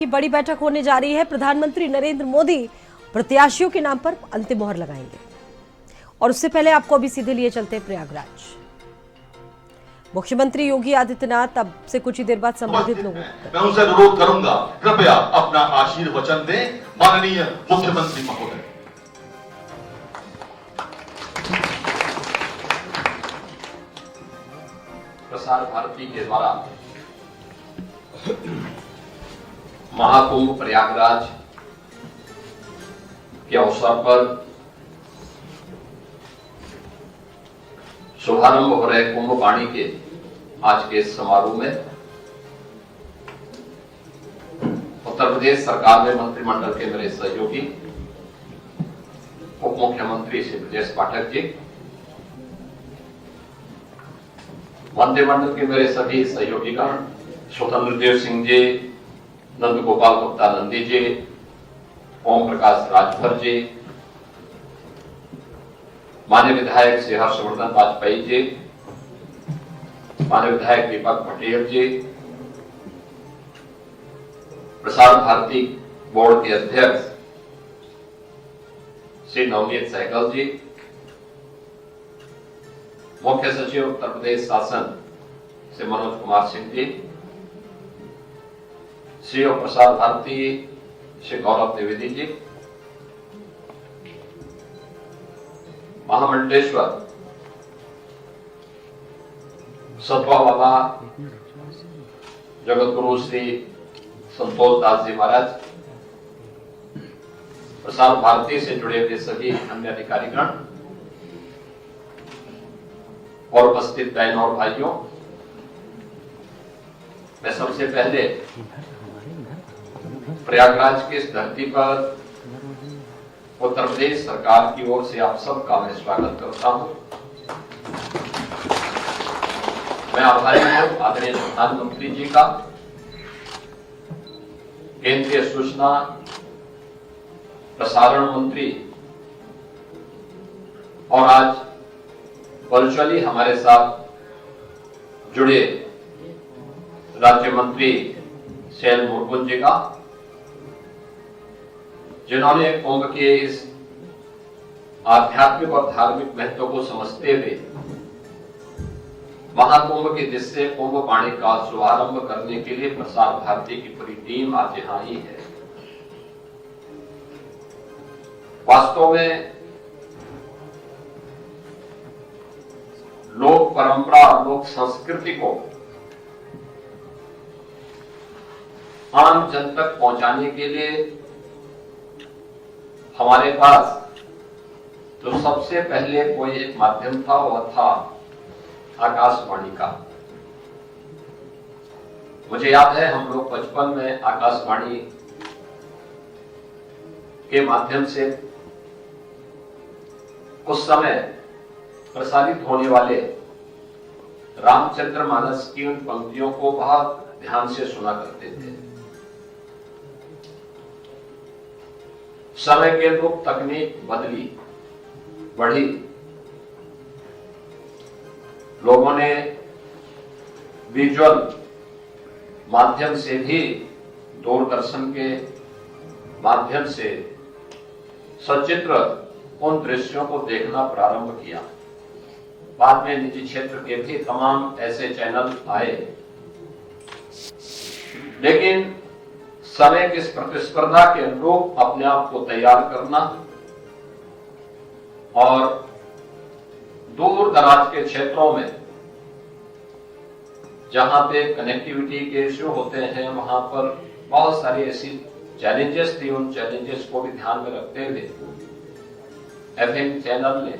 की बड़ी बैठक होने जा रही है। प्रधानमंत्री नरेंद्र मोदी प्रत्याशियों के नाम पर अंतिम मोहर लगाएंगे और उससे पहले आपको अभी सीधे लिए चलते हैं प्रयागराज। मुख्यमंत्री योगी आदित्यनाथ अब से कुछ ही देर बाद संबोधित लोगों को मैं उनसे अनुरोध करूंगा, कृपया अपना आशीर्वचन दें माननीय मुख्यमंत्री महोदय। प्रसार भारती के द्वारा महाकुंभ प्रयागराज के अवसर पर शुभारंभ हो रहे कुंभ वाणी के आज के इस समारोह में उत्तर प्रदेश सरकार में मंत्रिमंडल के मेरे सहयोगी उप मुख्यमंत्री श्री ब्रजेश पाठक जी, मंत्रिमंडल के मेरे सभी सहयोगीगण स्वतंत्र देव सिंह जी, नंद गोपाल गुप्ता नंदी जी, ओम प्रकाश राजभर जी, माननीय विधायक श्री हर्षवर्धन वाजपेयी जी, माननीय विधायक दीपक पटेल जी, प्रसार भारती बोर्ड के अध्यक्ष श्री नवनीत सहगल जी, मुख्य सचिव उत्तर प्रदेश शासन श्री मनोज कुमार सिंह जी, सीईओ प्रसार भारती श्री गौरव द्विवेदी जी, महामंडलेश्वर सतवा बाबा जगत गुरु श्री संतोष दास जी महाराज, प्रसार भारती से जुड़े हुए सभी अन्य अधिकारीगण और उपस्थित बहनों और भाइयों, मैं सबसे पहले प्रयागराज की इस धरती पर उत्तर प्रदेश सरकार की ओर से आप सबका मैं स्वागत करता हूं। मैं आभारी हूं आदरणीय प्रधानमंत्री जी का, केंद्रीय सूचना प्रसारण मंत्री और आज वर्चुअली हमारे साथ जुड़े राज्य मंत्री शैल मुर्मुन जी का, जिन्होंने कुंभ के इस आध्यात्मिक और धार्मिक महत्व को समझते हुए महाकुंभ के जिससे कुंभ वाणी का शुभारंभ करने के लिए प्रसार भारती की पूरी टीम आज यहां आई है। वास्तव में लोक परंपरा और लोक संस्कृति को आम जन तक पहुंचाने के लिए हमारे पास जो सबसे पहले कोई एक माध्यम था वह था आकाशवाणी का। मुझे याद है हम लोग बचपन में आकाशवाणी के माध्यम से उस समय प्रसारित होने वाले रामचंद्र मानस की उन पंक्तियों को बहुत ध्यान से सुना करते थे। समय के रूप तकनीक बदली, बढ़ी, लोगों ने विजुअल माध्यम से भी दूरदर्शन के माध्यम से सचित्र उन दृश्यों को देखना प्रारंभ किया। बाद में निजी क्षेत्र के भी तमाम ऐसे चैनल आए, लेकिन समय की प्रतिस्पर्धा के अनुरूप अपने आप को तैयार करना और दूर दराज के क्षेत्रों में जहां पे कनेक्टिविटी के इश्यू होते हैं वहां पर बहुत सारी ऐसी चैलेंजेस थी। उन चैलेंजेस को भी ध्यान में रखते हुए एफएम चैनल ने,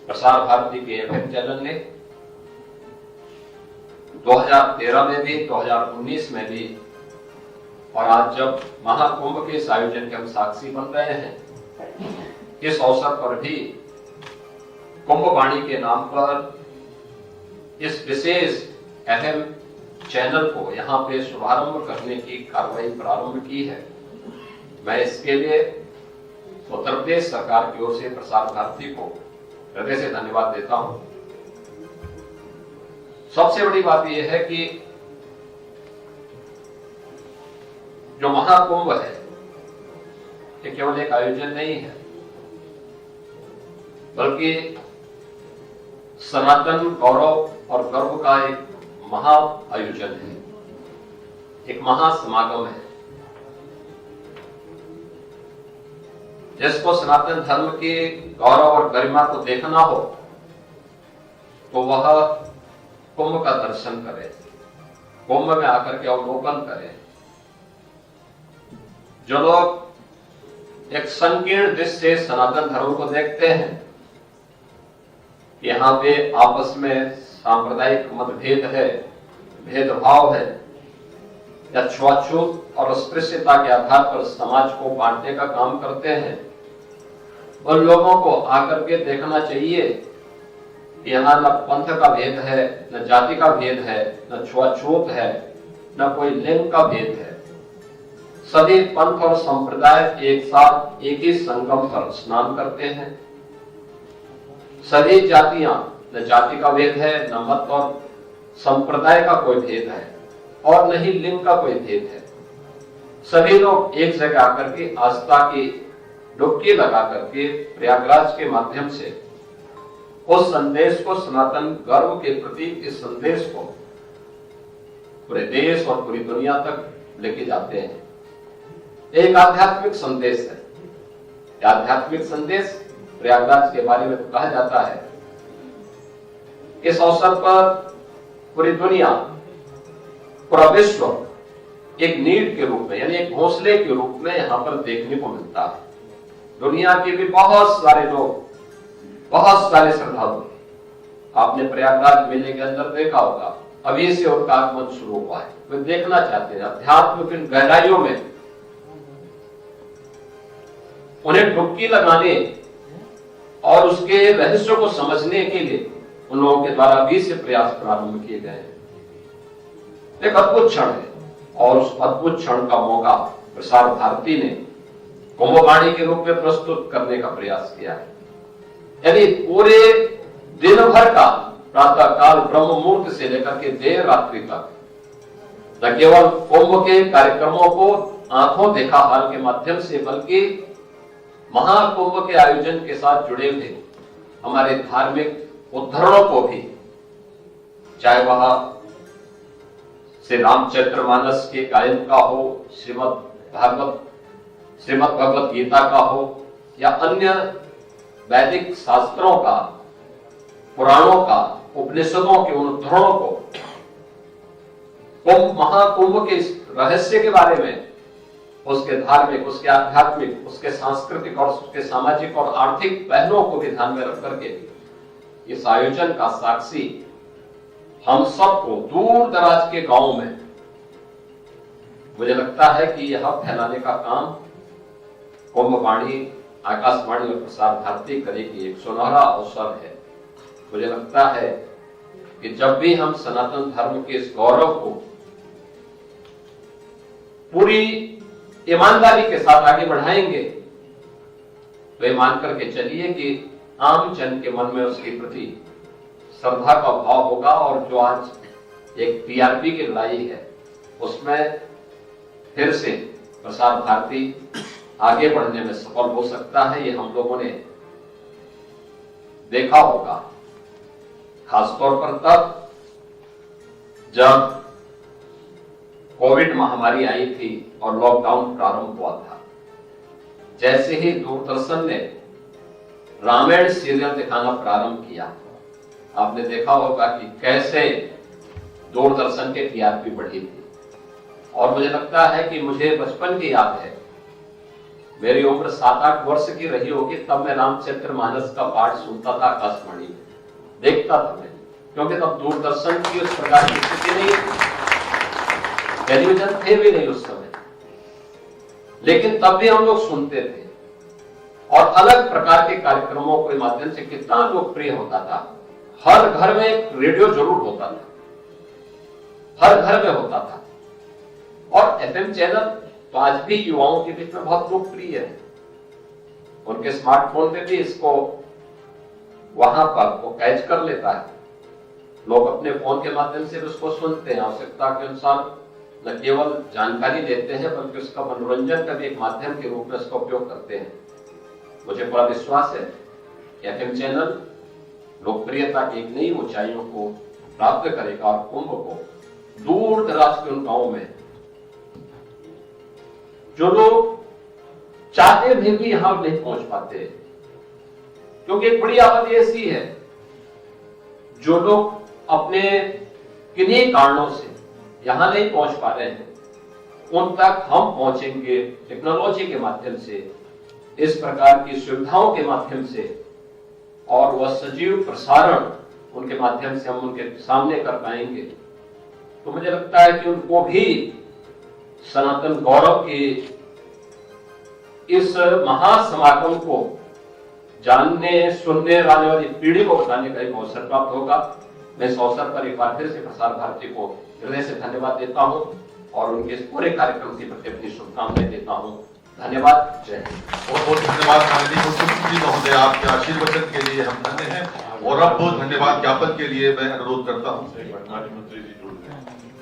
प्रसार भारती के एफएम चैनल ने 2013 में भी, 2019 में भी और आज जब महाकुंभ के इस आयोजन के हम साक्षी बन रहे हैं, इस अवसर पर भी कुंभ वाणी के नाम पर इस विशेष एफएम चैनल को यहां पे शुभारंभ करने की कार्रवाई प्रारंभ की है। मैं इसके लिए उत्तर प्रदेश सरकार की ओर से प्रसार भारती को हृदय से धन्यवाद देता हूं। सबसे बड़ी बात यह है कि जो महाकुंभ है ये केवल एक आयोजन नहीं है, बल्कि सनातन गौरव और गर्व का एक महा आयोजन है, एक महासमागम है, जिसको सनातन धर्म के गौरव और गरिमा को देखना हो तो वह कुंभ का दर्शन करे, कुंभ में आकर के अवलोकन करे। जो लोग एक संकीर्ण दृष्टि से सनातन धर्म को देखते हैं, यहाँ पे आपस में सांप्रदायिक मतभेद है, भेदभाव है या छुआछूत और अस्पृश्यता के आधार पर समाज को बांटने का काम करते हैं, उन लोगों को आकर के देखना चाहिए कि यहाँ न पंथ का भेद है, न जाति का भेद है, न छुआछूत है, न कोई लिंग का भेद है। सभी पंथ और संप्रदाय एक साथ एक ही संगम पर स्नान करते हैं। सभी जातियां, न जाति का भेद है, न मत और संप्रदाय का कोई भेद है और न ही लिंग का कोई भेद है। सभी लोग एक जगह आकर के आस्था की डुबकी लगा करके प्रयागराज के माध्यम से उस संदेश को, सनातन गर्व के प्रति इस संदेश को पूरे देश और पूरी दुनिया तक लेके जाते हैं। एक आध्यात्मिक संदेश है। आध्यात्मिक संदेश प्रयागराज के बारे में तो कहा जाता है, इस अवसर पर पूरी दुनिया, पूरा विश्व एक नीड के रूप में, यानी एक घोंसले के रूप में यहाँ पर देखने को मिलता है। दुनिया के भी बहुत सारे लोग, बहुत सारे श्रद्धालु, आपने प्रयागराज मेले के अंदर देखा होगा, अभी से उनका आगमन शुरू हुआ है। वे देखना चाहते हैं अध्यात्म की गहराइयों में, उन्हें डुबकी लगाने और उसके रहस्य को समझने के लिए उन लोगों के द्वारा भी से प्रयास प्रारंभ किए गए हैं। एक अद्भुत क्षण है और उस अद्भुत क्षण का मौका प्रसार भारती ने कुंभवाणी के रूप में प्रस्तुत करने का प्रयास किया है। यानी पूरे दिन भर का प्रातः काल ब्रह्म मुहूर्त से लेकर के देर रात्रि तक न केवल कुंभ के कार्यक्रमों को आंखों देखा हाल के माध्यम से, बल्कि महाकुंभ के आयोजन के साथ जुड़े हुए हमारे धार्मिक उद्धरणों को भी, चाहे वह श्री रामचरितमानस के गायन का हो, श्रीमद् भगवत गीता का हो या अन्य वैदिक शास्त्रों का, पुराणों का, उपनिषदों के उन उद्धरणों को, कुंभ महाकुंभ के रहस्य के बारे में, उसके धार्मिक, उसके आध्यात्मिक, उसके सांस्कृतिक और उसके सामाजिक और आर्थिक पहलुओं को भी ध्यान में रख करके इस आयोजन का साक्षी हम सबको दूर दराज के गांव में, मुझे लगता है कि यह फैलाने का काम कुंभवाणी, आकाशवाणी और प्रसार भारती करेगी। एक सुनहरा अवसर है। मुझे लगता है कि जब भी हम सनातन धर्म के इस गौरव को पूरी ईमानदारी के साथ आगे बढ़ाएंगे, तो ये मान करके चलिए कि आम जन के मन में उसके प्रति श्रद्धा का भाव होगा और जो आज एक टीआरपी की लड़ाई है उसमें फिर से प्रसार भारती आगे बढ़ने में सफल हो सकता है। ये हम लोगों ने देखा होगा, खासतौर पर तब जब कोविड महामारी आई थी और लॉकडाउन प्रारंभ हुआ था। जैसे ही दूरदर्शन ने रामायण सीरियल दिखाना प्रारंभ किया, आपने देखा होगा कि कैसे दूरदर्शन के टीआरपी बढ़ी थी। और मुझे लगता है कि मुझे बचपन की याद है, मेरी उम्र 7-8 वर्ष की रही होगी, तब मैं रामचरितमानस का पाठ सुनता था आकाशवाणी में, देखता था मैं, क्योंकि तब दूरदर्शन की उस प्रकार की स्थिति नहीं थी, टेलीविजन थे भी नहीं उस समय, लेकिन तब भी हम लोग सुनते थे और अलग प्रकार के कार्यक्रमों के माध्यम से कितना लोकप्रिय होता था। हर घर में एक रेडियो जरूर होता था, हर घर में होता था। और एफएम चैनल तो आज भी युवाओं के बीच में बहुत लोकप्रिय है। उनके स्मार्टफोन पे भी इसको वहां पर वो कैच कर लेता है, लोग अपने फोन के माध्यम से भी उसको सुनते हैं, आवश्यकता के अनुसार न केवल जानकारी देते हैं बल्कि उसका मनोरंजन का भी एक माध्यम के रूप में उसका उपयोग करते हैं। मुझे पूरा विश्वास है कि एफएम चैनल लोकप्रियता की एक नई ऊंचाइयों को प्राप्त करेगा और कुंभ को दूर दराज के उन गांवों में जो लोग चाहते भी यहां नहीं पहुंच पाते, क्योंकि एक बड़ी आबादी ऐसी है जो लोग अपने किन्हीं कारणों से यहां नहीं पहुंच पा रहे हैं, उन तक हम पहुंचेंगे टेक्नोलॉजी के माध्यम से, इस प्रकार की सुविधाओं के माध्यम से, और वह सजीव प्रसारण उनके माध्यम से हम उनके सामने कर पाएंगे। तो मुझे लगता है कि उनको भी सनातन गौरव की इस महासमागम को जानने सुनने आने वाली पीढ़ी को बताने का एक अवसर प्राप्त होगा। मैं इस अवसर पर एक बार फिर से प्रसार भारती को हृदय से धन्यवाद देता हूं और उनके इस पूरे कार्यक्रम के प्रति अपनी शुभकामनाएं देता हूं। धन्यवाद। जय हिंद। बहुत बहुत धन्यवाद माननीय मुख्यमंत्री महोदय, आपके आशीर्वचन के लिए हम धन्य हैं। और अब धन्यवाद ज्ञापन के लिए मैं अनुरोध करता हूं। मंत्री जी जुड़ गए।